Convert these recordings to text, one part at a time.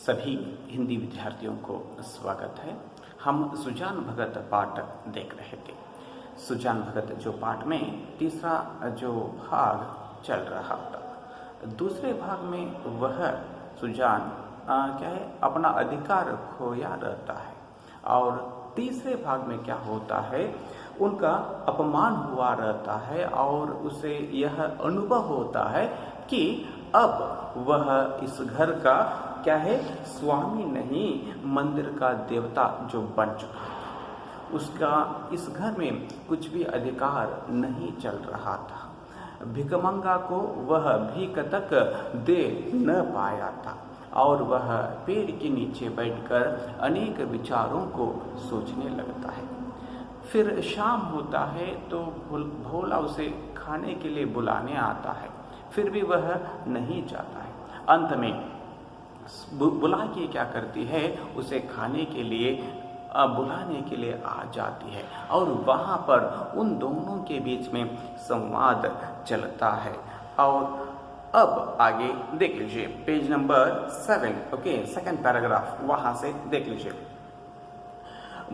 सभी हिंदी विद्यार्थियों को स्वागत है। हम सुजान भगत पाठ देख रहे थे। सुजान भगत जो पाठ में तीसरा जो भाग चल रहा था, दूसरे भाग में वह सुजान क्या है, अपना अधिकार खोया रहता है और तीसरे भाग में क्या होता है, उनका अपमान हुआ रहता है और उसे यह अनुभव होता है कि अब वह इस घर का क्या है, स्वामी नहीं, मंदिर का देवता जो बन चुका है। उसका इस घर में कुछ भी अधिकार नहीं चल रहा था। भिखमंगा को वह भीख तक दे न पाया था और वह पेड़ के नीचे बैठकर अनेक विचारों को सोचने लगता है। फिर शाम होता है तो भोला उसे खाने के लिए बुलाने आता है, फिर भी वह नहीं जाता है। अंत में बुला के क्या करती है, उसे खाने के लिए बुलाने के लिए आ जाती है और वहाँ पर उन दोनों के बीच में संवाद चलता है। और अब आगे देख लीजिए page number 7, okay, second paragraph, वहाँ से देख लीजिए।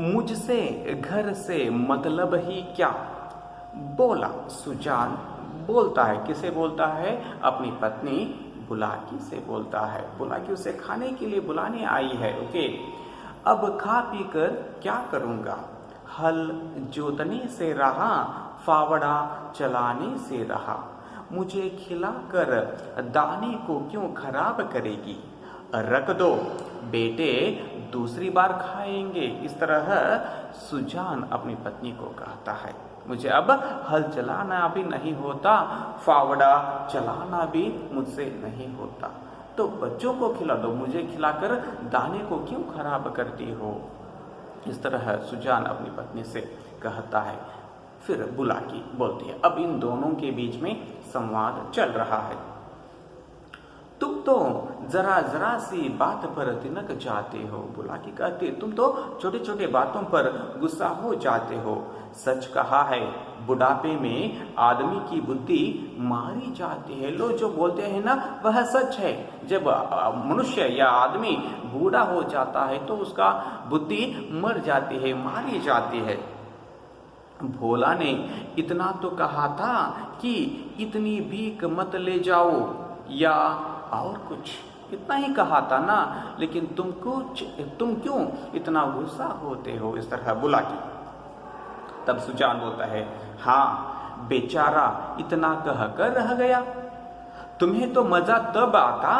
मुझसे घर से मतलब ही क्या, बोला सुजान। बोलता है, किसे बोलता है? अपनी पत्नी बुलाकी से बोलता है। बुलाकी उसे खाने के लिए बुलाने आई है, ओके। अब खा पी कर क्या करूँगा, हल जोतने से रहा, फावड़ा चलाने से रहा, मुझे खिलाकर दाने को क्यों खराब करेगी, रख दो बेटे, दूसरी बार खाएंगे। इस तरह सुजान अपनी पत्नी को कहता है, मुझे अब हल चलाना भी नहीं होता, फावड़ा चलाना भी मुझसे नहीं होता, तो बच्चों को खिला दो, मुझे खिलाकर दाने को क्यों खराब करती हो। इस तरह सुजान अपनी पत्नी से कहता है। फिर बुलाकी बोलती है। अब इन दोनों के बीच में संवाद चल रहा है। तुम तो जरा जरा सी बात पर तिनक जाते हो, बुलाकी कहती, तुम तो छोटे छोटे बातों पर गुस्सा हो जाते हो। सच कहा है, बुढ़ापे में आदमी की बुद्धि मारी जाती है। लोग जो बोलते हैं ना, वह सच है। जब मनुष्य या आदमी बूढ़ा हो जाता है तो उसका बुद्धि मर जाती है, मारी जाती है। भोला ने इतना तो कहा था कि इतनी भीख मत ले जाओ या और कुछ, इतना ही कहा था ना, लेकिन तुम क्यों इतना गुस्सा होते हो। इस तरह बुलाकी। तब सुजान बोलता है, हाँ बेचारा इतना कह कर रह गया। तुम्हें तो मजा तब आता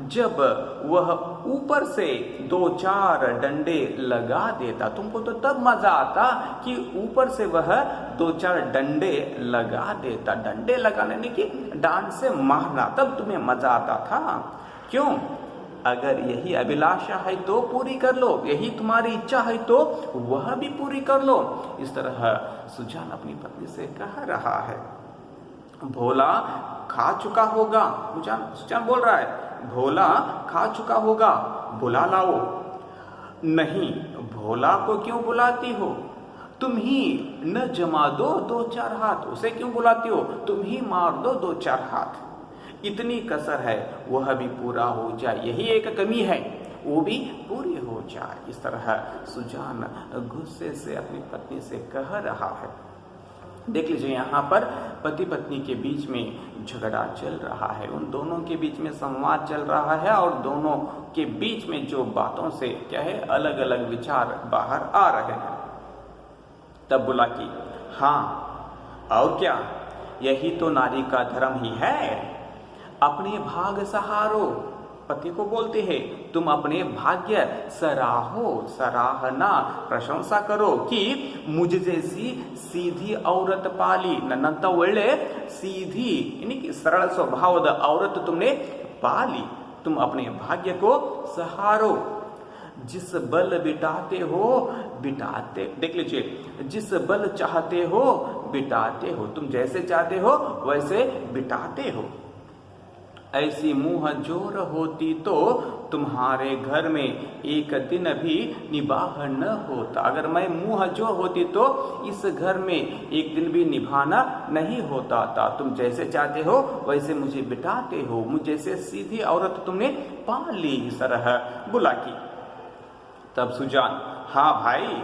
जब वह ऊपर से 2-4 डंडे लगा देता। तुमको तो तब मजा आता कि ऊपर से वह 2-4 डंडे लगा देता। डंडे लगाने की डांट से मारना, तब तुम्हें मजा आता था। क्यों? अगर यही अभिलाषा है तो पूरी कर लो, यही तुम्हारी इच्छा है तो वह भी पूरी कर लो। इस तरह सुजान अपनी पत्नी से कह रहा है। भोला खा चुका होगा, सुजान बोल रहा है, भोला खा चुका होगा, बुला लाओ। नहीं, भोला को क्यों बुलाती हो, तुम ही न जमा दो 2-4 हाथ, उसे क्यों बुलाती हो, तुम ही मार दो 2-4 हाथ। इतनी कसर है, वह भी पूरा हो जाए, यही एक कमी है, वो भी पूरी हो जाए। इस तरह सुजान गुस्से से अपनी पत्नी से कह रहा है। देख लीजिए, यहाँ पर पति पत्नी के बीच में झगड़ा चल रहा है, उन दोनों के बीच में संवाद चल रहा है और दोनों के बीच में जो बातों से क्या है, अलग अलग विचार बाहर आ रहे हैं। तब बुलाकी, हाँ और क्या, यही तो नारी का धर्म ही है, अपने भाग सहारो। पति को बोलते हैं, तुम अपने भाग्य सराहो, सराहना, प्रशंसा करो कि मुझ जैसी सीधी औरत पाली। नन्नंत ಒಳ್ಳೆ सीधी यानी सरल स्वभावದ औरत तुमने पाली। तुम अपने भाग्य को सहारो। जिस बल बिटाते हो बिटाते, देख लीजिए, जिस बल चाहते हो बिटाते हो, तुम जैसे चाहते हो वैसे बिटाते हो। ऐसी मुंह जोर होती तो तुम्हारे घर में एक दिन भी निबाह न होता। अगर मैं मुंह जोर होती तो इस घर में एक दिन भी निभाना नहीं होता था। तुम जैसे चाहते हो वैसे मुझे बिठाते हो, मुझे जैसे सीधी औरत तुमने पा ली। इस तरह बुलाकी। तब सुजान, हाँ भाई,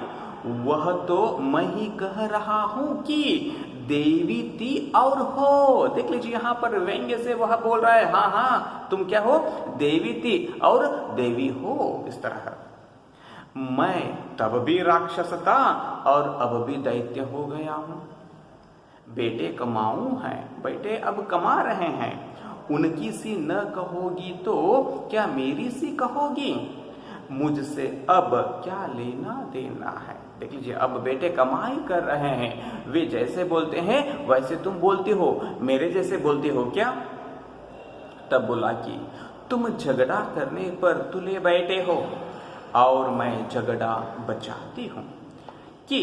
वह तो मैं ही कह रहा हूं कि देवी थी और हो। देख लीजिए यहाँ पर व्यंग्य से वह बोल रहा है, हाँ हाँ तुम क्या हो, देवी थी और देवी हो। इस तरह मैं तब भी राक्षस था और अब भी दैत्य हो गया हूं। बेटे कमाऊं हैं, बेटे अब कमा रहे हैं, उनकी सी न कहोगी तो क्या मेरी सी कहोगी? मुझसे अब क्या लेना देना है? देख लीजिए, अब बेटे कमाई कर रहे हैं, वे जैसे बोलते हैं वैसे तुम बोलती हो, मेरे जैसे बोलती हो क्या? तब बोला कि तुम झगड़ा करने पर तुले बैठे हो और मैं झगड़ा बचाती हूं कि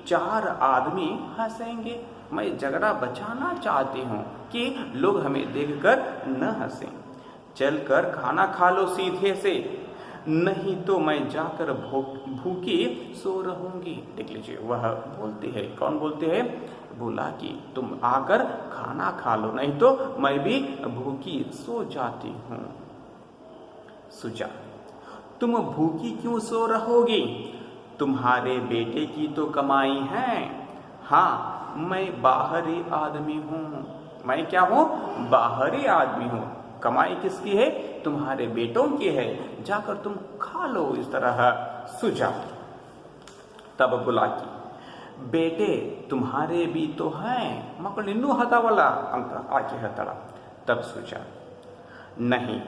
4 आदमी हंसेंगे। मैं झगड़ा बचाना चाहती हूं कि लोग हमें देखकर न हंसें। चलकर खाना खा लो सीधे से, नहीं तो मैं जाकर भूखी सो रहूंगी। देख लीजिए, वह बोलती है, कौन बोलते हैं? बोला कि तुम आकर खाना खा लो, नहीं तो मैं भी भूखी सो जाती हूं। सुजा, तुम भूखी क्यों सो रहोगी? तुम्हारे बेटे की तो कमाई है। हाँ, मैं बाहरी आदमी हूं। मैं क्या हूं? बाहरी आदमी हूं। कमाई किसकी है? तुम्हारे बेटों की है, जाकर तुम खा लो। इस तरह सुजा। तब बोला कि बेटे तुम्हारे भी तो हैं, मकल निन्नू हतावला अंक आके हतड़ा। तब सुजा, नहीं,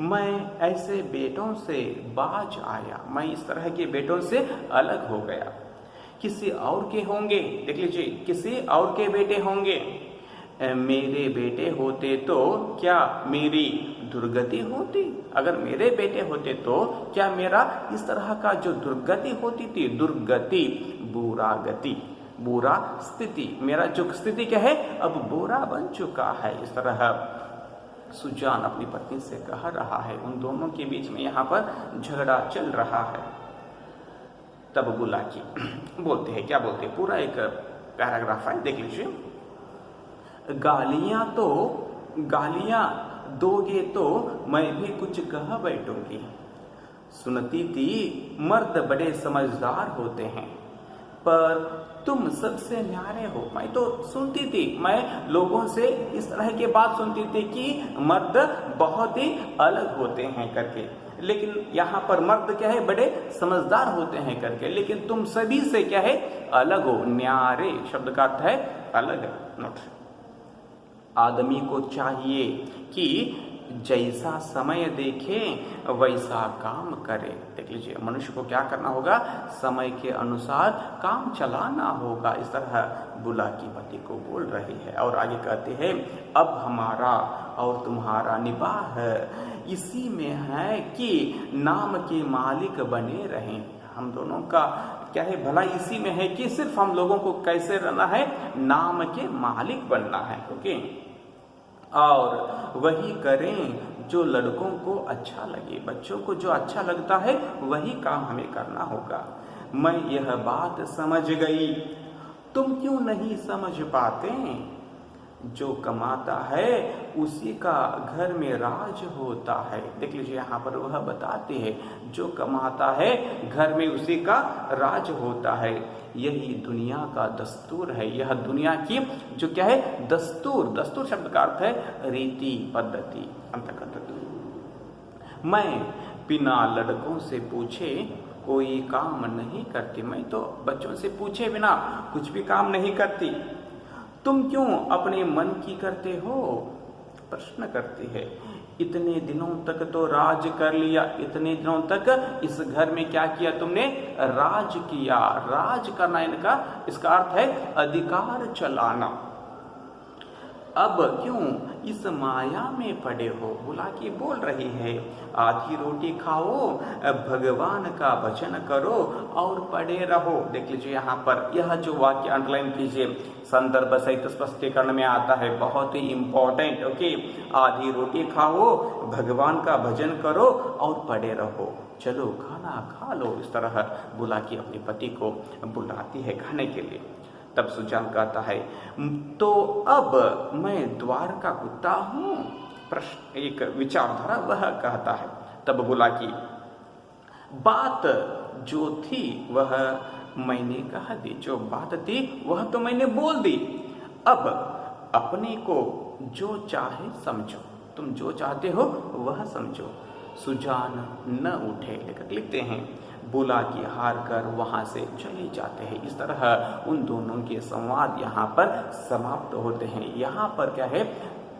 मैं ऐसे बेटों से बाज आया, मैं इस तरह के बेटों से अलग हो गया। किसी और के होंगे, देख लीजिए, किसी और के बेटे होंगे। मेरे बेटे होते तो क्या मेरी दुर्गति होती? अगर मेरे बेटे होते तो क्या मेरा इस तरह का जो दुर्गति होती थी, दुर्गति बुरा गति, बुरा स्थिति, मेरा जो स्थिति क्या है अब बुरा बन चुका है। इस तरह सुजान अपनी पत्नी से कह रहा है। उन दोनों के बीच में यहाँ पर झगड़ा चल रहा है। तब बुलाकी बोलते हैं, क्या बोलते हैं, पूरा एक पैराग्राफ है, देख लीजिए। गालियां दोगे तो मैं भी कुछ कह बैठूंगी। सुनती थी मर्द बड़े समझदार होते हैं, पर तुम सबसे न्यारे हो। मैं तो सुनती थी, मैं लोगों से इस तरह की बात सुनती थी कि मर्द बहुत ही अलग होते हैं करके, लेकिन यहाँ पर मर्द क्या है, बड़े समझदार होते हैं करके, लेकिन तुम सभी से क्या है, अलग हो। न्यारे शब्द का अर्थ है अलग। नोट, आदमी को चाहिए कि जैसा समय देखे वैसा काम करे। देख लीजिए, मनुष्य को क्या करना होगा, समय के अनुसार काम चलाना होगा। इस तरह बुलाकी पति को बोल रही है और आगे कहते हैं, अब हमारा और तुम्हारा निबाह इसी में है कि नाम के मालिक बने रहें। हम दोनों का क्या है, भला इसी में है कि सिर्फ हम लोगों को कैसे रहना है, नाम के मालिक बनना है। ओके, और वही करें जो लड़कों को अच्छा लगे, बच्चों को जो अच्छा लगता है वही काम हमें करना होगा। मैं यह बात समझ गई, तुम क्यों नहीं समझ पाते? जो कमाता है उसी का घर में राज होता है। देख लीजिए, यहाँ पर वह बताते हैं, जो कमाता है घर में उसी का राज होता है। यही दुनिया का दस्तूर है। यह दुनिया की जो क्या है, दस्तूर। दस्तूर शब्द का अर्थ है रीति, पद्धति, अंतर्गत। मैं बिना लड़कों से पूछे कोई काम नहीं करती। मैं तो बच्चों से पूछे बिना कुछ भी काम नहीं करती। तुम क्यों अपने मन की करते हो? प्रश्न करती है। इतने दिनों तक तो राज कर लिया, इतने दिनों तक इस घर में क्या किया तुमने? राज किया। राज करना इनका, इसका अर्थ है अधिकार चलाना। अब क्यों इस माया में पड़े हो। बुलाकी बोल रही है, आधी रोटी खाओ, भगवान का भजन करो और पड़े रहो। देख लीजिए यहाँ पर यह जो वाक्य अंडरलाइन कीजिए, संदर्भ सहित स्पष्टीकरण में आता है, बहुत ही इंपॉर्टेंट। ओके, आधी रोटी खाओ, भगवान का भजन करो और पड़े रहो। चलो खाना खा लो। इस तरह बुलाकी अपने पति को बुलाती है खाने के लिए। तब सुजान कहता है, तो अब मैं द्वार का कुत्ता हूं। प्रश्न, एक विचारधारा वह कहता है। तब बुलाकी, बात जो थी वह मैंने कह दी, जो बात थी वह तो मैंने बोल दी। अब अपने को जो चाहे समझो, तुम जो चाहते हो वह समझो। सुजान न उठे। लेखक लिखते हैं, बुलाकी हार कर वहां से चले जाते हैं। इस तरह उन दोनों के संवाद यहाँ पर समाप्त होते हैं। यहाँ पर क्या है,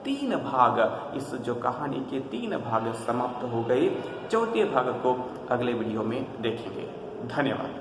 3 भाग, इस जो कहानी के 3 भाग समाप्त हो गए। चौथे भाग को अगले वीडियो में देखेंगे। धन्यवाद।